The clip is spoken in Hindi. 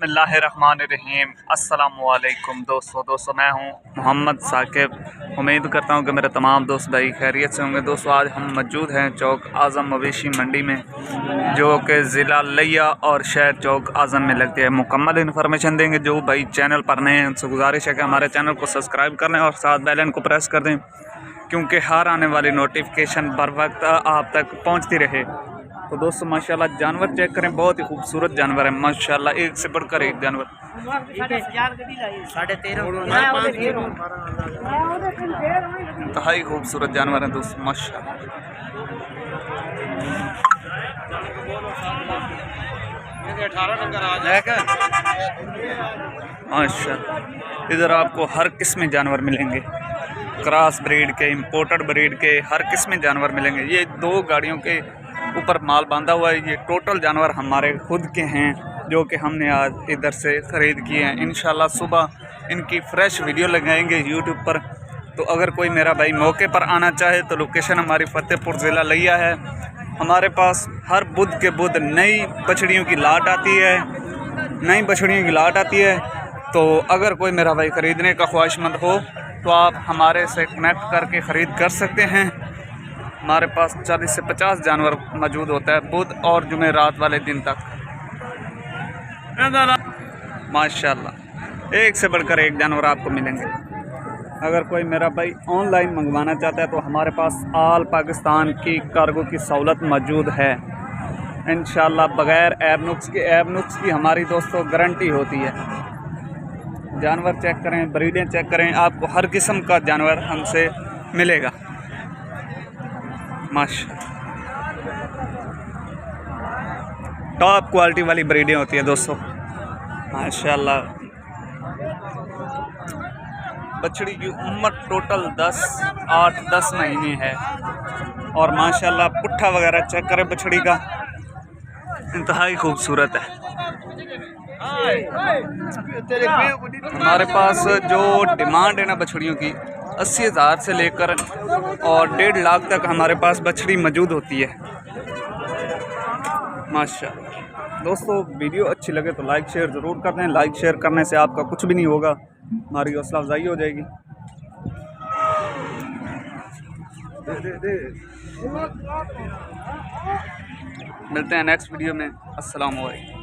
बिस्मिल्लाहिर्रहमानिर्रहीम। अस्सलामुअलैकुम दोस्तों मैं हूं मोहम्मद साकिब। उम्मीद करता हूं कि मेरे तमाम दोस्त भाई खैरियत से होंगे। दोस्तों आज हम मौजूद हैं चौक आज़म मवेशी मंडी में, जो कि ज़िला लिया और शहर चौक आज़म में लगती है। मुकम्मल इन्फॉर्मेशन देंगे। जो भाई चैनल पर नए हैं उनसे गुजारिश है कि हमारे चैनल को सब्सक्राइब कर लें और साथ बेल आइकन को प्रेस कर दें, क्योंकि हर आने वाली नोटिफिकेशन बर वक्त आप तक पहुँचती रहे। तो दोस्तों माशाल्लाह जानवर चेक करें, बहुत ही खूबसूरत जानवर है माशाल्लाह, एक से बढ़कर एक जानवर। इंतहाई खूबसूरत जानवर है दोस्तों माशाल्लाह। माशाल्लाह इधर आपको हर किस्म जानवर मिलेंगे, क्रॉस ब्रीड के, इंपोर्टेड ब्रीड के, हर किस्म जानवर मिलेंगे। ये 2 गाड़ियों के ऊपर माल बांधा हुआ है। ये टोटल जानवर हमारे खुद के हैं, जो कि हमने आज इधर से ख़रीद किए हैं। इंशाल्लाह सुबह इनकी फ़्रेश वीडियो लगाएंगे यूट्यूब पर। तो अगर कोई मेरा भाई मौके पर आना चाहे तो लोकेशन हमारी फ़तेहपुर ज़िला लिया है। हमारे पास हर बुध के बुध नई बछड़ियों की लाट आती है, नई बछड़ियों की लाट आती है। तो अगर कोई मेरा भाई ख़रीदने का ख्वाहिशमंद हो तो आप हमारे से कनेक्ट करके ख़रीद कर सकते हैं। हमारे पास 40 से 50 जानवर मौजूद होता है बुध और जुमेरात वाले दिन तक माशाल्लाह। एक से बढ़कर एक जानवर आपको मिलेंगे। अगर कोई मेरा भाई ऑनलाइन मंगवाना चाहता है तो हमारे पास आल पाकिस्तान की कार्गो की सहूलत मौजूद है इंशाल्लाह। बग़ैर ऐब नुक्स की हमारी दोस्तों गारंटी होती है। जानवर चेक करें, ब्रीडें चेक करें, आपको हर किस्म का जानवर हमसे मिलेगा माशाल्लाह। टॉप क्वालिटी वाली ब्रीडें होती है दोस्तों माशाल्लाह। बछड़ी की उम्र टोटल 8-10 महीने है और माशाल्लाह पुट्ठा वगैरह चेक करें बछड़ी का, इंतहाई खूबसूरत है। हमारे पास जो डिमांड है ना बछड़ियों की, 80,000 से लेकर और 1.5 लाख तक हमारे पास बछड़ी मौजूद होती है माशाल्लाह। दोस्तों वीडियो अच्छी लगे तो लाइक शेयर ज़रूर कर दें। लाइक शेयर करने से आपका कुछ भी नहीं होगा, हमारी हौसला अफजाई हो जाएगी। मिलते हैं नेक्स्ट वीडियो में। अस्सलाम वालेकुम।